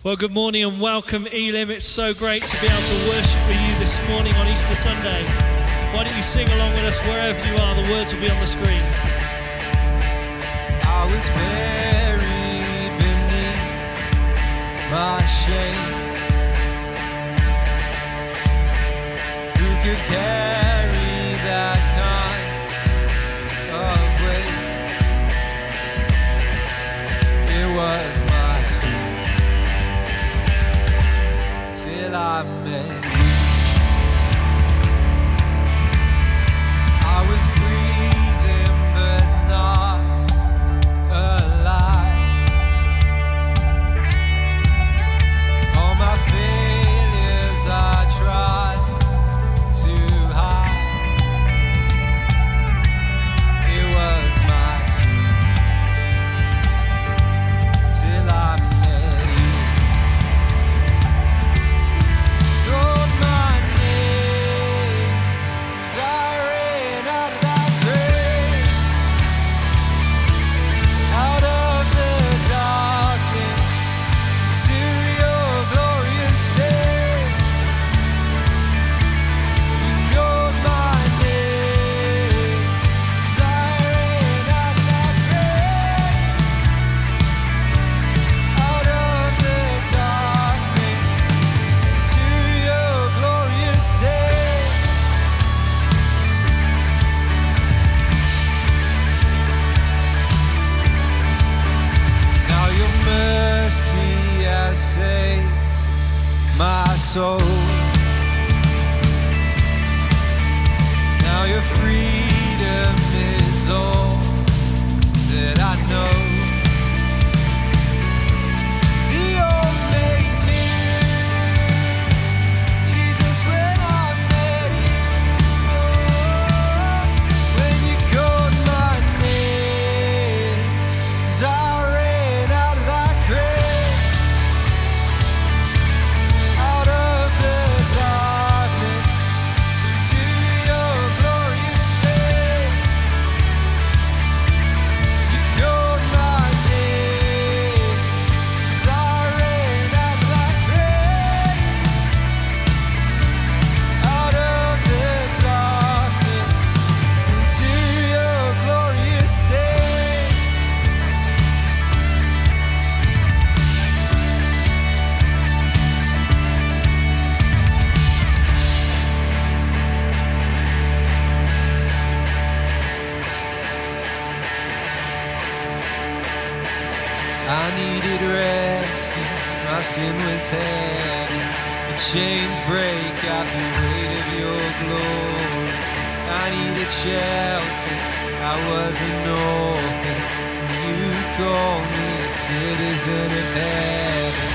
Well, good morning and welcome, Elim. It's so great to be able to worship with you this morning on Easter Sunday. Why don't you sing along with us wherever you are? The words will be on the screen. I was buried beneath my shame. Who could carry that kind of weight? It was my tomb till I met you. I was breathing but not alive. All my failures I tried to hide. It was my tomb till I met you. You wrote my name as I ran out of that grave, out of the darkness to your glorious day. You wrote my name as I ran out of that grave, out of the darkness to your glorious day. Now your mercy has saved my soul. Now your freedom is all that I know. The old made new, Jesus, when I met you. When you called my name as I ran out of that grave, out of the darkness to your glorious day. You called my name as I ran out of that grave, out of the darkness to your glorious day. I needed rescue, my sin was heavy. The chains break at the weight of your glory. I needed shelter, I was an orphan. And you called me a citizen of heaven.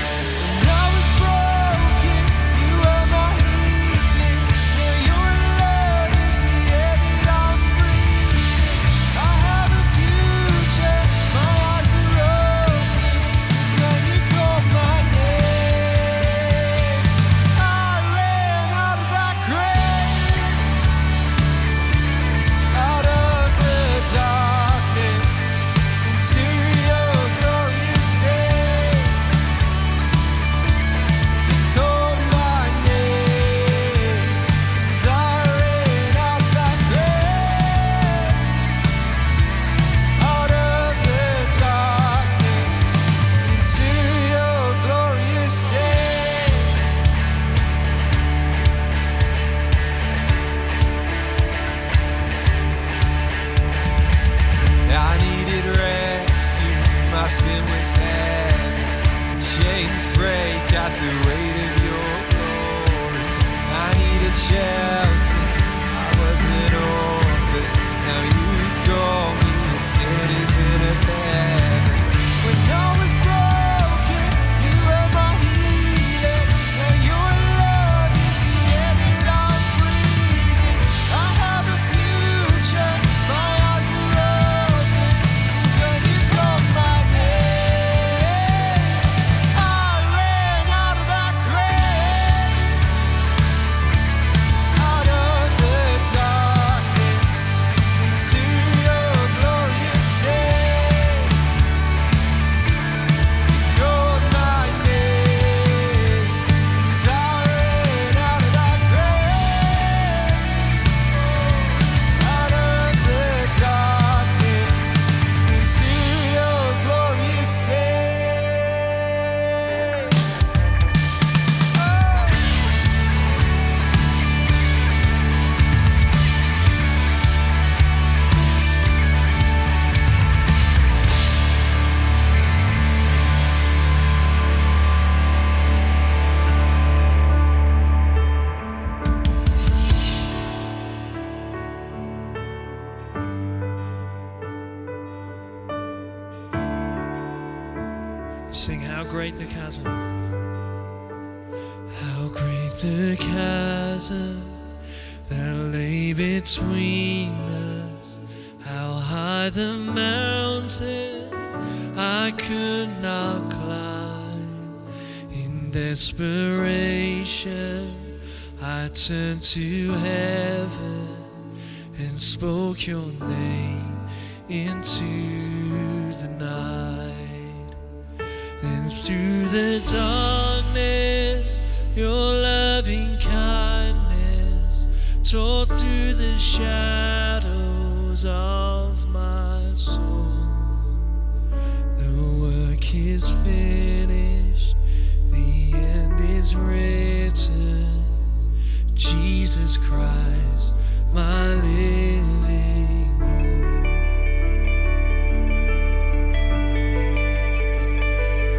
When I was broken, you were my healing. Now your love is the air that I'm breathing. I have a future, my eyes are open. It's when you called my name. I ran out of that grave, out of the darkness into your glorious day. You called my name as I ran out of that grave, out of the darkness into your glorious day. I needed rescue, my sin was heavy. The chains break at the weight of your glory. I needed shelter, I was an orphan. Now you call me a citizen of heaven. When I was broken, you were my healing. Now your love is the air that I'm breathing. I have a future, my eyes are open. 'Cause when you called my name, I ran out of that grave, out of the darkness into your glorious day. Sing How Great the Chasm. How great the chasm that lay between us. How high the mountain I could not climb. In desperation I turned to heaven and spoke your name into the night. Then through the darkness, your loving kindness tore through the shadows of my soul. The work is finished, the end is written. Jesus Christ, my living hope.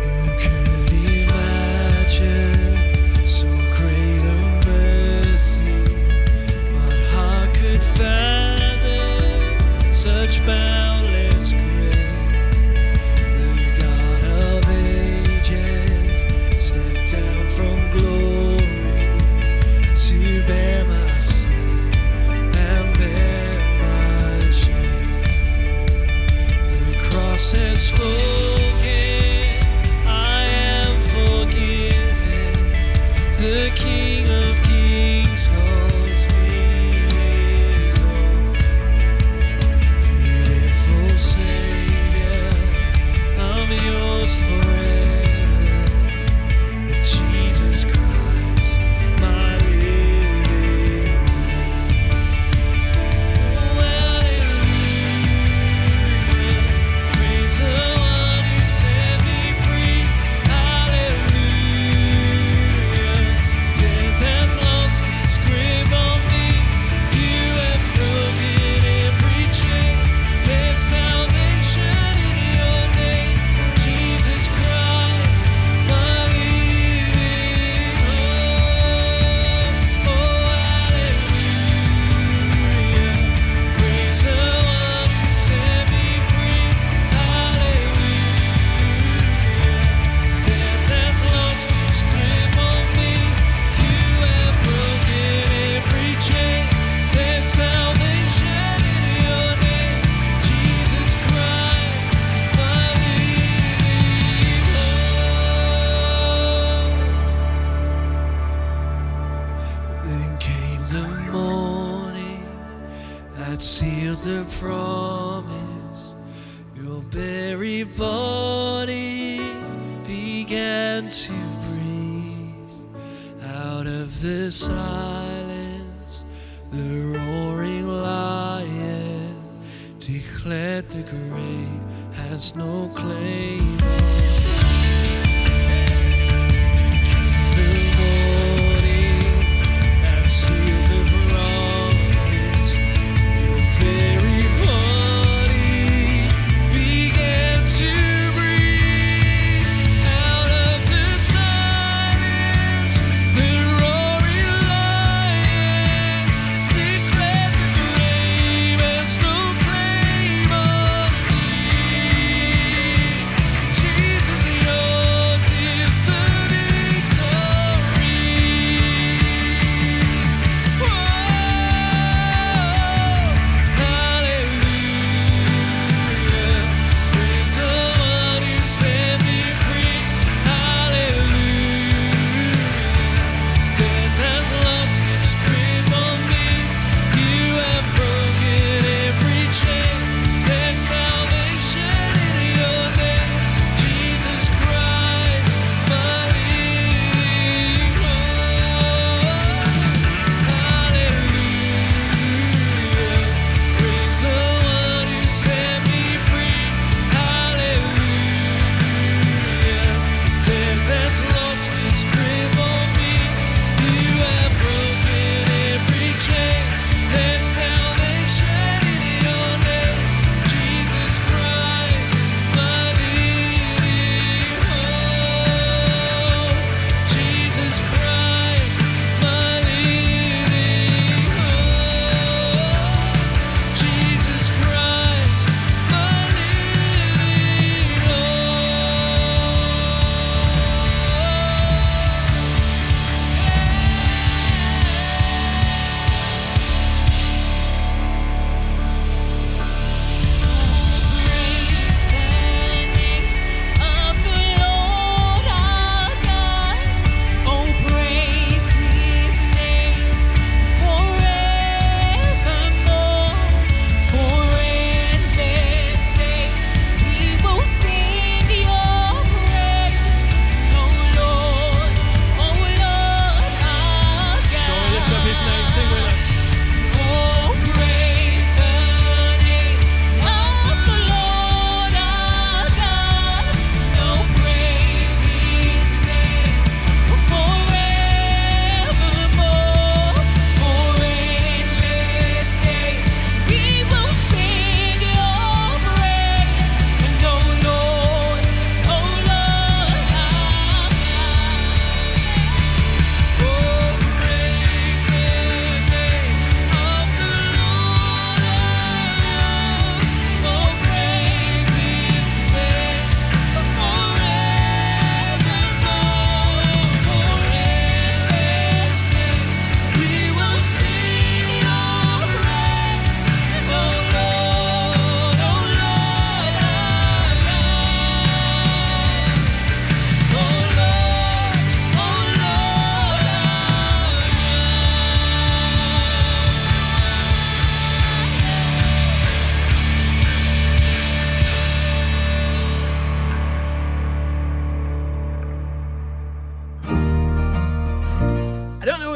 Who could imagine so great a mercy? What heart could fathom such boundless grace? The God of ages stepped down from glory to bear my sin and bear my shame. The cross has spoken, I am forgiven. The King of Kings calls me his own. Beautiful Savior, I'm yours forever. Jesus Christ, my living hope. Hallelujah, praise the one who set me free. Hallelujah, death has lost its grip on me. You have broken every chain. There's salvation in your name, Jesus Christ, my living hope. Oh, hallelujah, praise the one who set me free. Hallelujah, death has lost its grip on me. You have broken every chain. There's salvation in your name, Jesus Christ, my living hope. Then came the morning that sealed the promise. Your very body began to breathe. Out of the silence, the roaring lion declared the grave has no claim on the morning that sealed the promise. Your very body began to breathe. Out of the silence, the roaring lion declared the grave has no claim on me.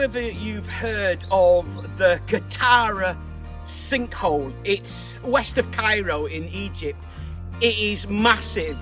whether you've heard of the Qattara sinkhole. It's west of Cairo in Egypt. It is massive.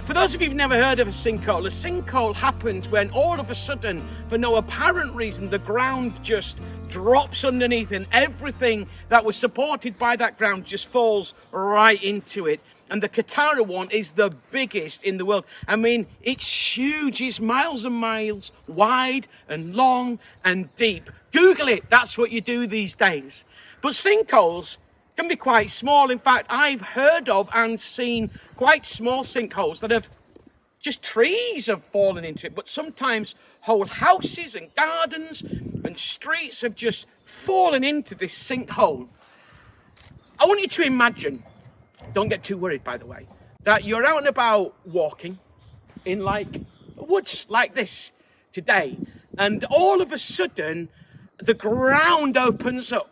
For those of you who've never heard of a sinkhole happens when all of a sudden, for no apparent reason, the ground just drops underneath and everything that was supported by that ground just falls right into it. And the Qattara one is the biggest in the world. I mean, it's huge. It's miles and miles wide and long and deep. Google it. That's what you do these days. But sinkholes can be quite small. In fact, I've heard of and seen quite small sinkholes that have just trees have fallen into it. But sometimes whole houses and gardens and streets have just fallen into this sinkhole. I want you to imagine, don't get too worried by the way, that you're out and about walking in like woods like this today, and all of a sudden the ground opens up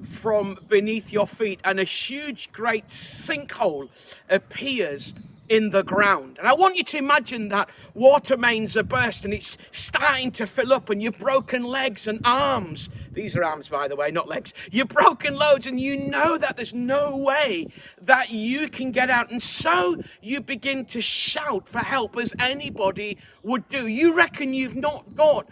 from beneath your feet and a huge great sinkhole appears in the ground. And I want you to imagine that water mains are burst and it's starting to fill up, and you've broken legs and arms. These are arms, by the way, not legs. You've broken loads and you know that there's no way that you can get out. And so you begin to shout for help as anybody would do. You reckon you've not got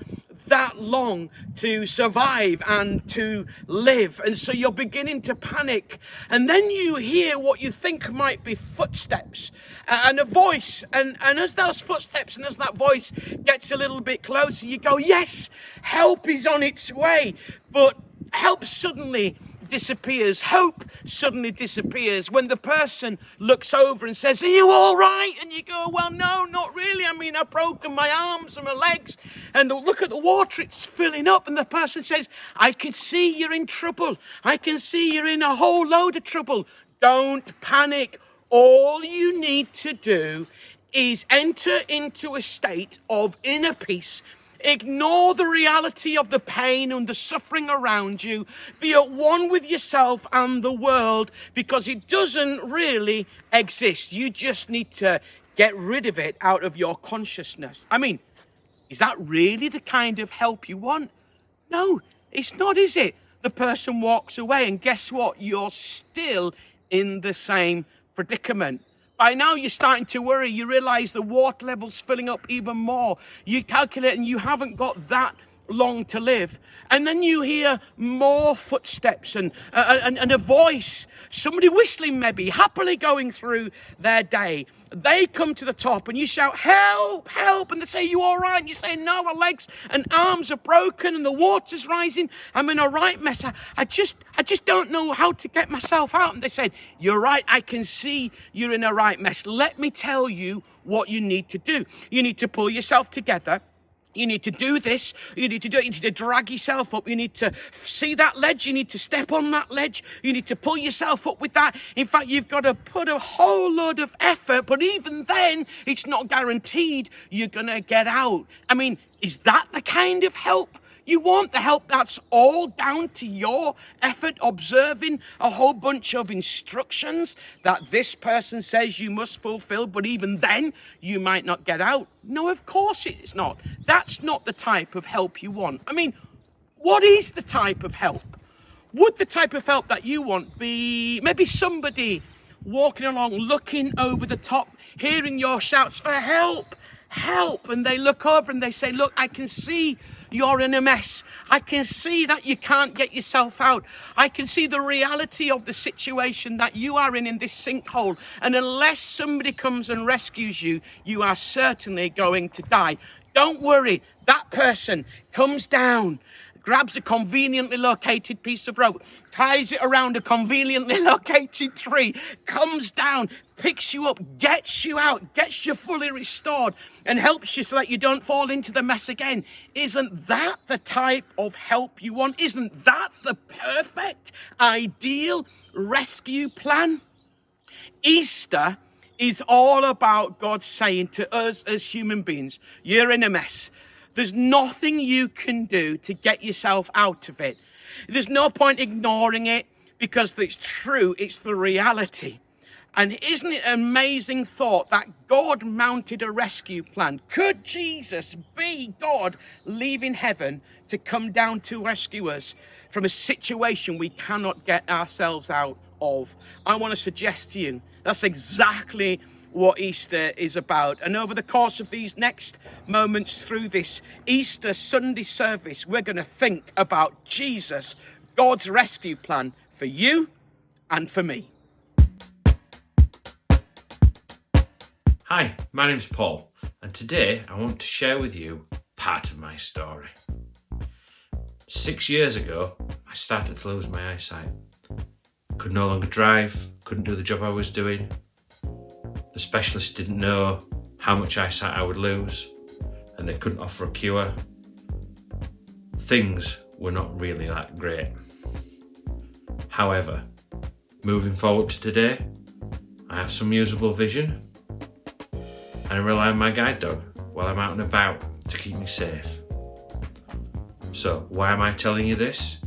that long to survive and to live, and so you're beginning to panic, and then you hear what you think might be footsteps and a voice, and as those footsteps and as that voice gets a little bit closer, you go, yes, help is on its way. But help suddenly disappears. Hope suddenly disappears when the person looks over and says, are you all right? And you go, well, no, not really. I mean, I've broken my arms and my legs, and look at the water, it's filling up. And the person says, I can see you're in trouble. I can see you're in a whole load of trouble. Don't panic. All you need to do is enter into a state of inner peace. Ignore the reality of the pain and the suffering around you. Be at one with yourself and the world, because it doesn't really exist. You just need to get rid of it out of your consciousness. I mean, is that really the kind of help you want? No, it's not, is it? The person walks away, and guess what? You're still in the same predicament. By now you're starting to worry. You realize the water level's filling up even more. You calculate and you haven't got that long to live. And then you hear more footsteps and a voice, somebody whistling maybe, happily going through their day. They come to the top and you shout, help, help. And they say, you all right? And you say, no, my legs and arms are broken and the water's rising. I'm in a right mess. I just don't know how to get myself out. And they said, you're right. I can see you're in a right mess. Let me tell you what you need to do. You need to pull yourself together. You need to do this. You need to do it. You need to drag yourself up. You need to see that ledge. You need to step on that ledge. You need to pull yourself up with that. In fact, you've got to put a whole load of effort. But even then, it's not guaranteed you're going to get out. I mean, is that the kind of help you want? The help that's all down to your effort, observing a whole bunch of instructions that this person says you must fulfill, but even then you might not get out? No, of course it's not. That's not the type of help you want. I mean, what is the type of help? Would the type of help that you want be maybe somebody walking along, looking over the top, hearing your shouts for help, help, and they look over and they say, look, I can see you're in a mess. I can see that you can't get yourself out. I can see the reality of the situation that you are in this sinkhole. And unless somebody comes and rescues you, you are certainly going to die. Don't worry. That person comes down, grabs a conveniently located piece of rope, ties it around a conveniently located tree, comes down, picks you up, gets you out, gets you fully restored, and helps you so that you don't fall into the mess again. Isn't that the type of help you want? Isn't that the perfect, ideal rescue plan? Easter is all about God saying to us as human beings, you're in a mess. There's nothing you can do to get yourself out of it. There's no point ignoring it because it's true. It's the reality. And isn't it an amazing thought that God mounted a rescue plan? Could Jesus be God leaving heaven to come down to rescue us from a situation we cannot get ourselves out of? I want to suggest to you that's exactly what Easter is about. And over the course of these next moments through this Easter Sunday service, we're going to think about Jesus, God's rescue plan for you and for me. Hi, my name's Paul, and today I want to share with you part of my story. 6 years ago, I started to lose my eyesight. Could no longer drive, couldn't do the job I was doing. The specialist didn't know how much eyesight I would lose, and they couldn't offer a cure. Things were not really that great. However, moving forward to today, I have some usable vision, and I rely on my guide dog while I'm out and about to keep me safe. So why am I telling you this?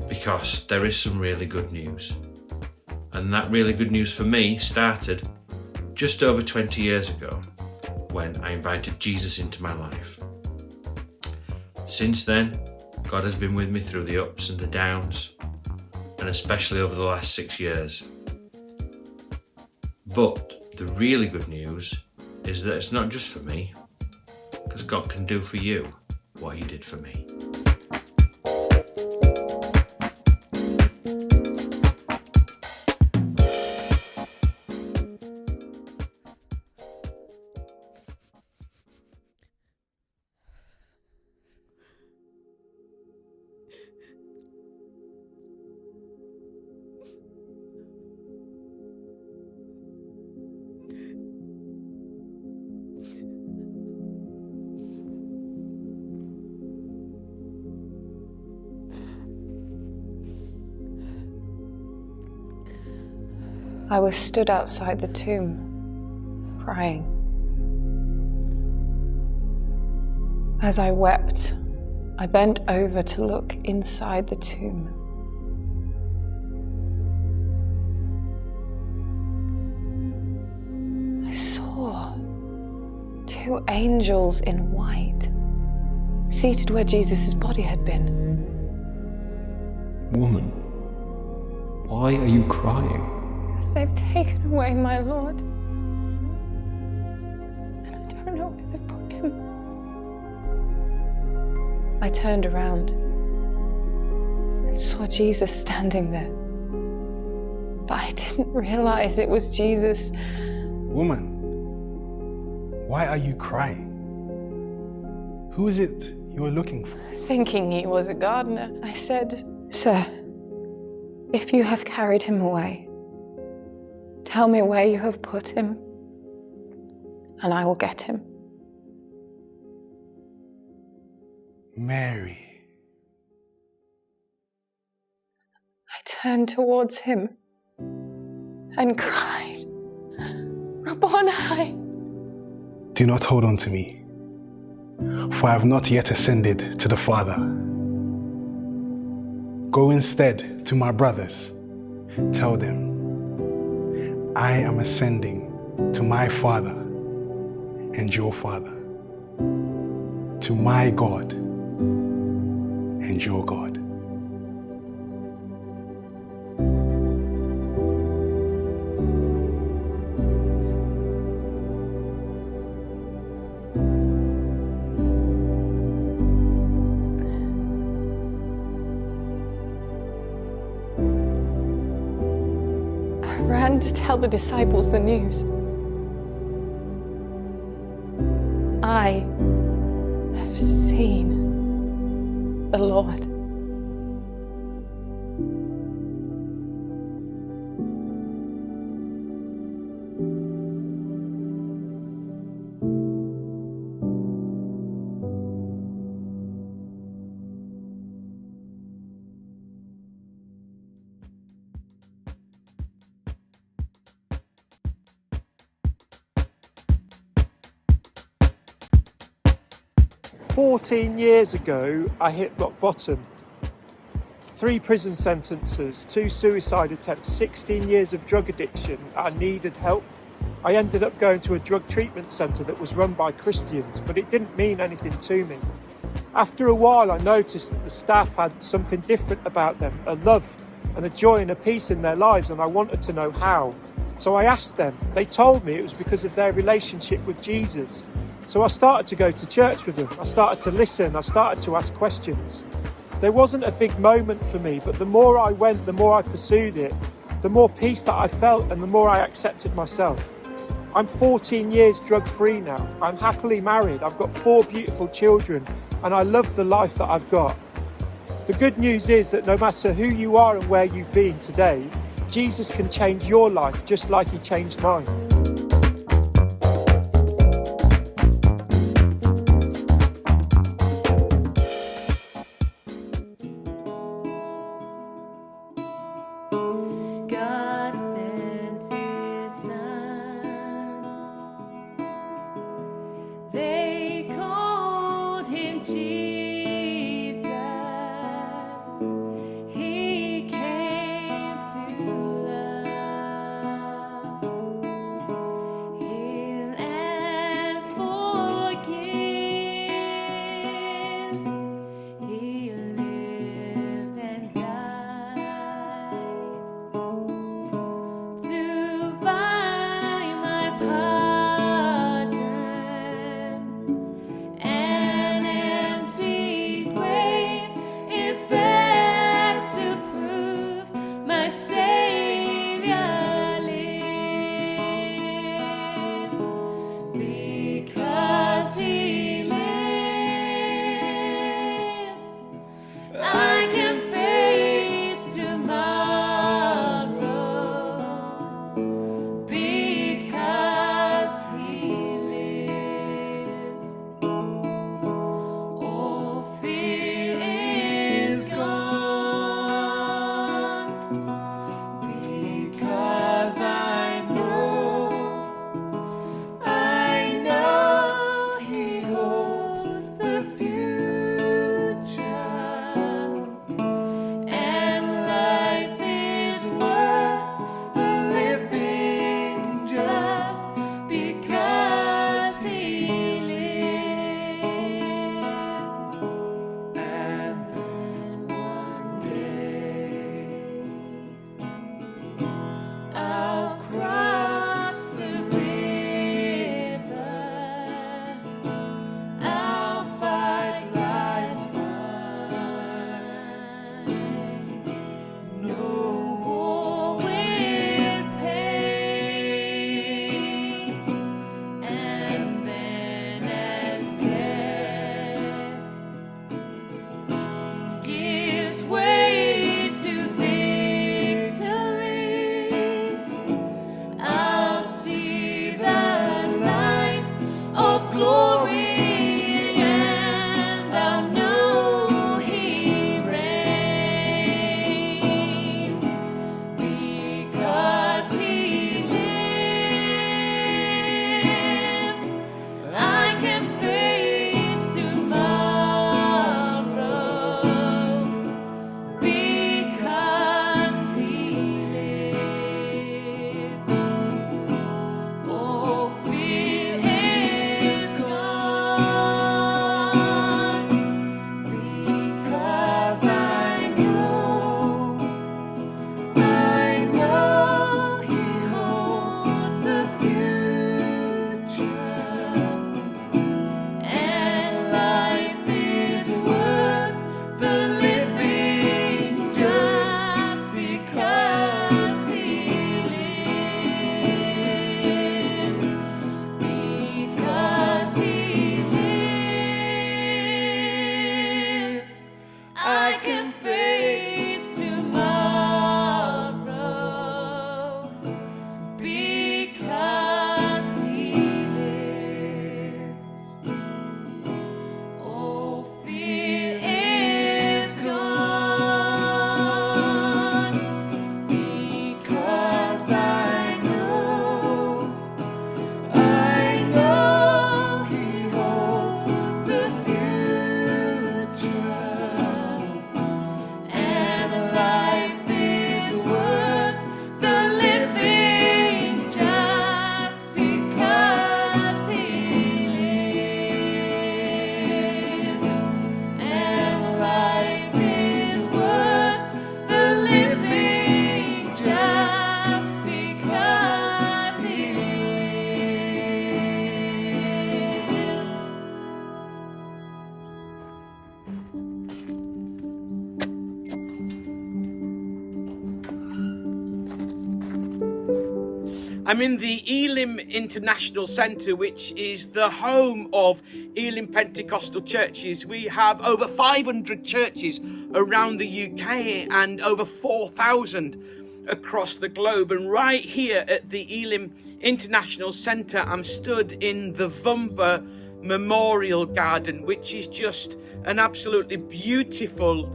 Because there is some really good news. And that really good news for me started just over 20 years ago when I invited Jesus into my life. Since then, God has been with me through the ups and the downs, and especially over the last 6 years. But the really good news is that it's not just for me, because God can do for you what He did for me. I was stood outside the tomb, crying. As I wept, I bent over to look inside the tomb. I saw 2 angels in white, seated where Jesus' body had been. Woman, why are you crying? Because they've taken away my Lord. And I don't know where they've put him. I turned around and saw Jesus standing there. But I didn't realize it was Jesus. Woman, why are you crying? Who is it you are looking for? Thinking he was a gardener, I said, "Sir, if you have carried him away, tell me where you have put him, and I will get him." Mary. I turned towards him and cried, "Rabboni!" Do not hold on to me, for I have not yet ascended to the Father. Go instead to my brothers. Tell them, I am ascending to my Father and your Father, to my God and your God. I ran to tell the disciples the news. I have seen the Lord. "14 years ago, I hit rock bottom. 3 prison sentences, 2 suicide attempts, 16 years of drug addiction. I needed help. I ended up going to a drug treatment centre that was run by Christians, but it didn't mean anything to me. After a while, I noticed that the staff had something different about them, a love and a joy and a peace in their lives, and I wanted to know how. So I asked them. They told me it was because of their relationship with Jesus. So I started to go to church with them. I started to listen. I started to ask questions. There wasn't a big moment for me, but the more I went, the more I pursued it, the more peace that I felt and the more I accepted myself. I'm 14 years drug-free now. I'm happily married. I've got 4 beautiful children and I love the life that I've got. The good news is that no matter who you are and where you've been today, Jesus can change your life just like he changed mine. God sent his son. They called him Jesus. He came to love. I'm in the Elim International Centre, which is the home of Elim Pentecostal churches. We have over 500 churches around the UK and over 4,000 across the globe. And right here at the Elim International Centre, I'm stood in the Vumba Memorial Garden, which is just an absolutely beautiful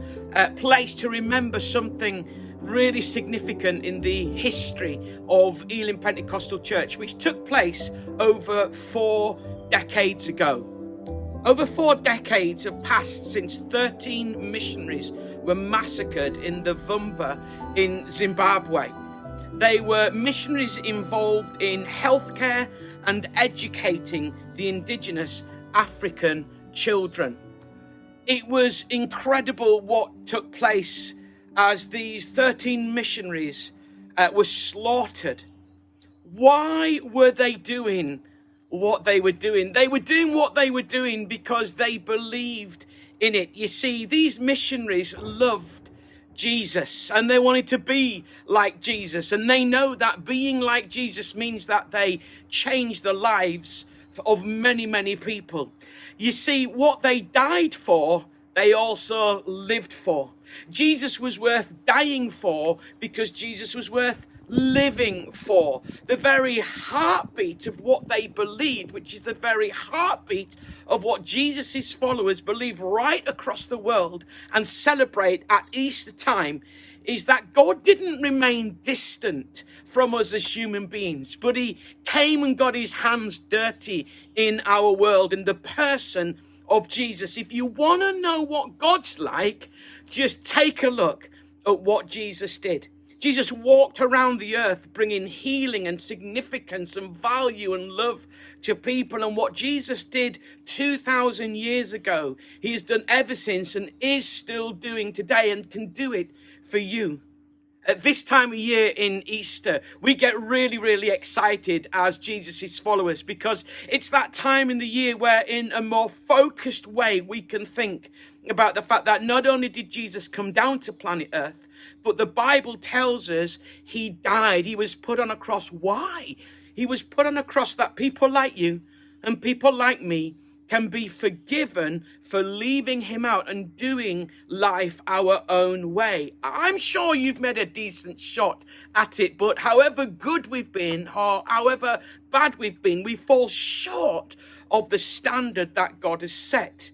place to remember something really significant in the history of Elim Pentecostal Church, which took place over 4 decades ago. Over 4 decades have passed since 13 missionaries were massacred in the Vumba in Zimbabwe. They were missionaries involved in healthcare and educating the indigenous African children. It was incredible what took place as these 13 missionaries were slaughtered. Why were they doing what they were doing? They were doing what they were doing because they believed in it. You see, these missionaries loved Jesus and they wanted to be like Jesus, and they know that being like Jesus means that they change the lives of many, many people. You see, what they died for, they also lived for. Jesus was worth dying for because Jesus was worth living for. The very heartbeat of what they believed, which is the very heartbeat of what Jesus' followers believe right across the world and celebrate at Easter time, is that God didn't remain distant from us as human beings, but he came and got his hands dirty in our world in the person of Jesus. If you want to know what God's like, just take a look at what Jesus did. Jesus walked around the earth bringing healing and significance and value and love to people. And what Jesus did 2,000 years ago, he has done ever since and is still doing today and can do it for you. At this time of year in Easter, we get really, really excited as Jesus' followers because it's that time in the year where in a more focused way we can think about the fact that not only did Jesus come down to planet Earth, but the Bible tells us he died. He was put on a cross. Why? He was put on a cross that people like you and people like me can be forgiven for leaving him out and doing life our own way. I'm sure you've made a decent shot at it, but however good we've been or however bad we've been, we fall short of the standard that God has set.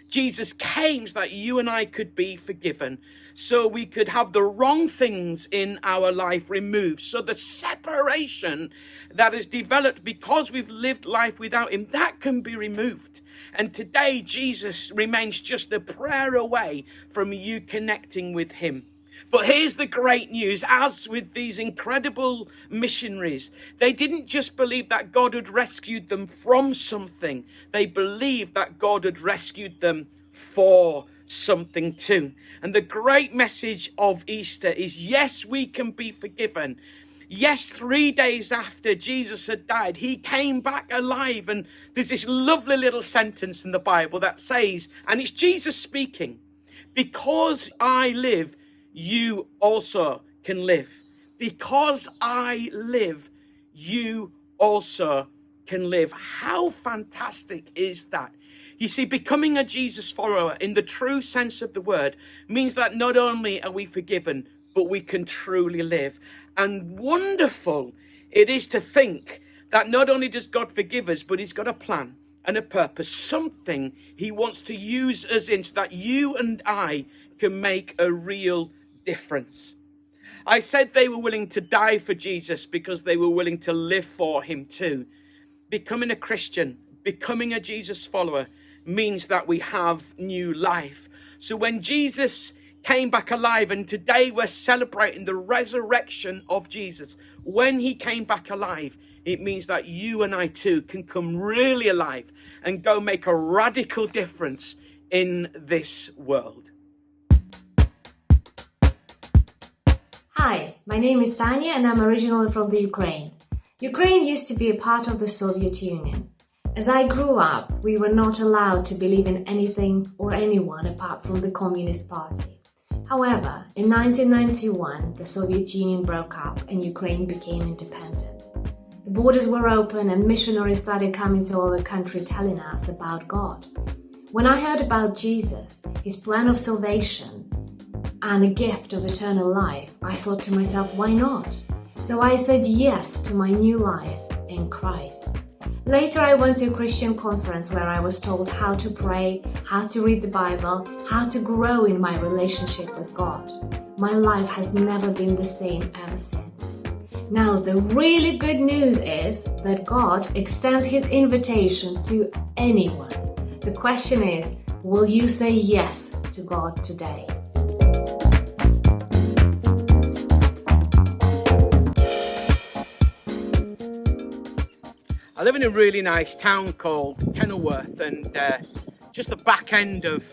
Jesus came so that you and I could be forgiven, so we could have the wrong things in our life removed. So the separation that has developed because we've lived life without him, that can be removed. And today, Jesus remains just a prayer away from you connecting with him. But here's the great news. As with these incredible missionaries, they didn't just believe that God had rescued them from something. They believed that God had rescued them for something too. And the great message of Easter is, yes, we can be forgiven. Yes, 3 days after Jesus had died, he came back alive. And there's this lovely little sentence in the Bible that says, and it's Jesus speaking, because I live, you also can live. Because I live, you also can live. How fantastic is that? You see, becoming a Jesus follower in the true sense of the word means that not only are we forgiven, but we can truly live. And wonderful it is to think that not only does God forgive us, but he's got a plan and a purpose, something he wants to use us in so that you and I can make a real difference. I said they were willing to die for Jesus because they were willing to live for him too. Becoming a Christian, becoming a Jesus follower means that we have new life. So when Jesus came back alive, and today we're celebrating the resurrection of Jesus, when he came back alive, it means that you and I too can come really alive and go make a radical difference in this world. Hi, my name is Tanya and I'm originally from the Ukraine. Ukraine used to be a part of the Soviet Union. As I grew up, we were not allowed to believe in anything or anyone apart from the Communist Party. However, in 1991, the Soviet Union broke up and Ukraine became independent. The borders were open and missionaries started coming to our country telling us about God. When I heard about Jesus, his plan of salvation, and a gift of eternal life, I thought to myself, why not? So I said yes to my new life in Christ. Later, I went to a Christian conference where I was told how to pray, how to read the Bible, how to grow in my relationship with God. My life has never been the same ever since. Now, the really good news is that God extends his invitation to anyone. The question is, will you say yes to God today? I live in a really nice town called Kenilworth, and just the back end of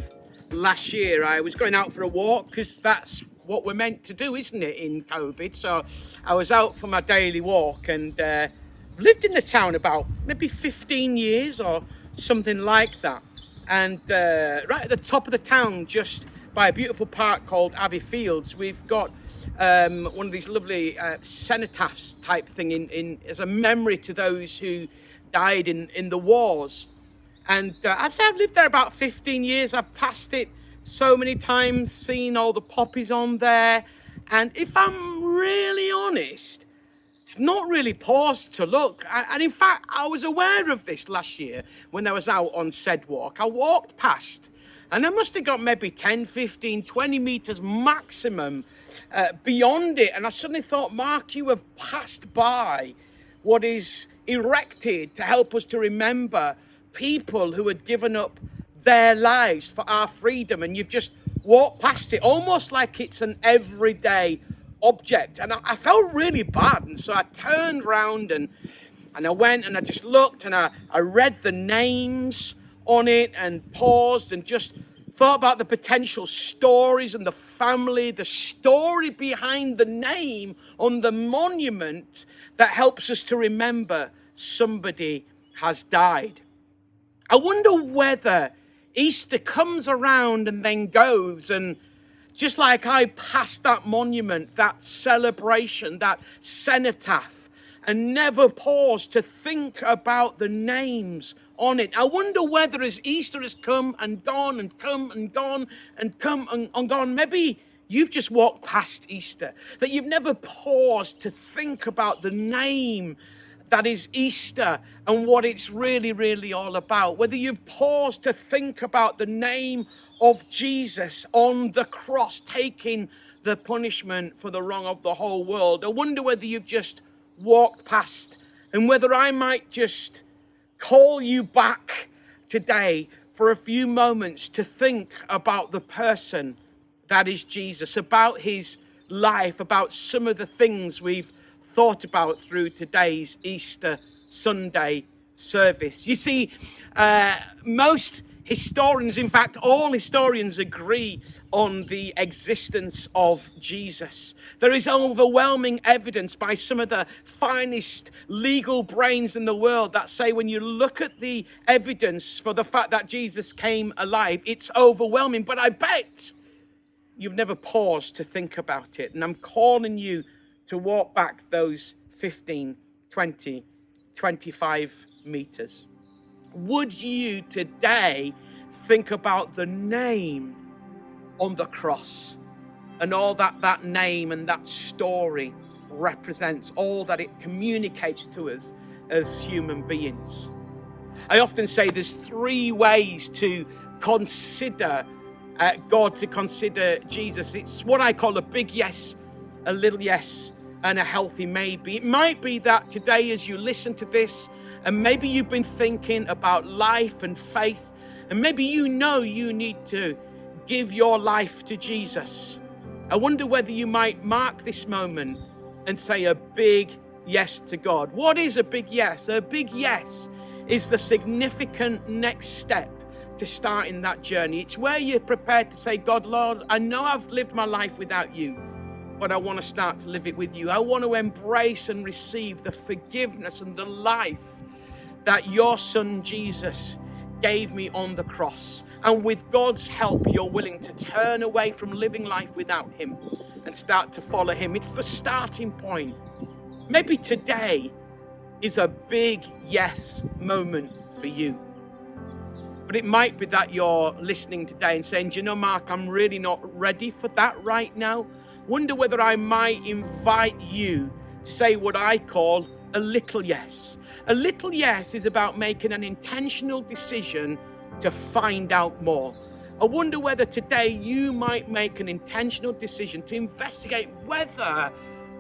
last year I was going out for a walk, because that's what we're meant to do, isn't it, in COVID? So I was out for my daily walk, and lived in the town about maybe 15 years or something like that. And right at the top of the town, just by a beautiful park called Abbey Fields, we've got one of these lovely cenotaphs type thing in as a memory to those who died in the wars. And as I've lived there about 15 years, I've passed it so many times, seen all the poppies on there. And if I'm really honest, I've not really paused to look. And in fact, I was aware of this last year when I was out on said walk. I walked past, and I must have got maybe 10, 15, 20 metres maximum beyond it. And I suddenly thought, Mark, you have passed by what is erected to help us to remember people who had given up their lives for our freedom. And you've just walked past it almost like it's an everyday object. And I felt really bad. And so I turned round and I went and I just looked and I read the names on it and paused and just thought about the potential stories and the family, the story behind the name on the monument that helps us to remember somebody has died. I wonder whether Easter comes around and then goes, and just like I passed that monument, that celebration, that cenotaph, and never paused to think about the names on it, I wonder whether as Easter has come and gone and come and gone and come and gone, maybe you've just walked past Easter, that you've never paused to think about the name that is Easter and what it's really, really all about. Whether you've paused to think about the name of Jesus on the cross, taking the punishment for the wrong of the whole world. I wonder whether you've just walked past, and whether I might just call you back today for a few moments to think about the person that is Jesus, about his life, about some of the things we've thought about through today's Easter Sunday service. You see, most historians, in fact, all historians agree on the existence of Jesus. There is overwhelming evidence by some of the finest legal brains in the world that say when you look at the evidence for the fact that Jesus came alive, it's overwhelming. But I bet you've never paused to think about it. And I'm calling you to walk back those 15, 20, 25 meters. Would you today think about the name on the cross and all that name and that story represents, all that it communicates to us as human beings? I often say there's three ways to consider God, to consider Jesus. It's what I call a big yes, a little yes, and a healthy maybe. It might be that today as you listen to this, and maybe you've been thinking about life and faith, and maybe you know you need to give your life to Jesus. I wonder whether you might mark this moment and say a big yes to God. What is a big yes? A big yes is the significant next step to starting that journey. It's where you're prepared to say, God, Lord, I know I've lived my life without you, but I want to start to live it with you. I want to embrace and receive the forgiveness and the life that your son Jesus gave me on the cross. And with God's help, you're willing to turn away from living life without him and start to follow him. It's the starting point. Maybe today is a big yes moment for you. But it might be that you're listening today and saying, do you know, Mark, I'm really not ready for that right now. Wonder whether I might invite you to say what I call a little yes. A little yes is about making an intentional decision to find out more. I wonder whether today you might make an intentional decision to investigate whether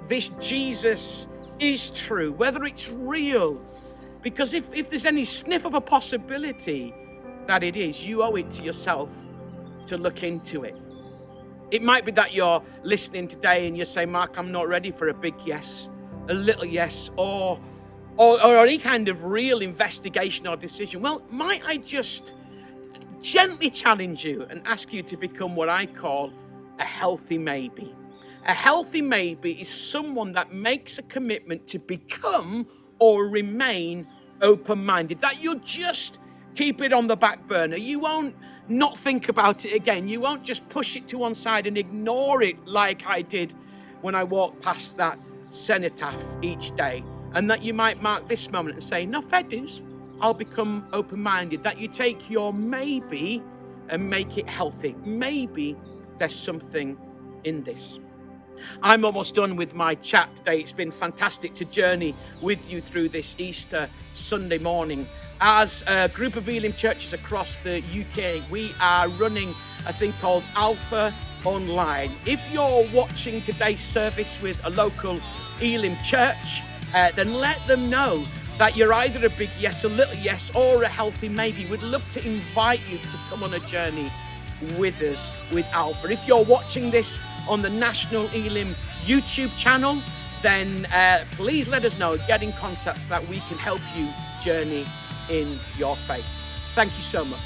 this Jesus is true, whether it's real. Because if there's any sniff of a possibility that it is, you owe it to yourself to look into it. It might be that you're listening today and you say, Mark, I'm not ready for a big yes, a little yes, or any kind of real investigation or decision. Well, might I just gently challenge you and ask you to become what I call a healthy maybe. A healthy maybe is someone that makes a commitment to become or remain open-minded, that you'll just keep it on the back burner. You won't not think about it again. You won't just push it to one side and ignore it like I did when I walked past that cenotaph each day. And that you might mark this moment and say, no, fair dues, I'll become open-minded. That you take your maybe and make it healthy. Maybe there's something in this. I'm almost done with my chat today. It's been fantastic to journey with you through this Easter Sunday morning. As a group of Elim churches across the UK, we are running a thing called Alpha Online. If you're watching today's service with a local Elim church, then let them know that you're either a big yes, a little yes, or a healthy maybe. We'd love to invite you to come on a journey with us with Alpha. If you're watching this on the National Elim YouTube channel, then please let us know, get in contact so that we can help you journey in your faith. Thank you so much.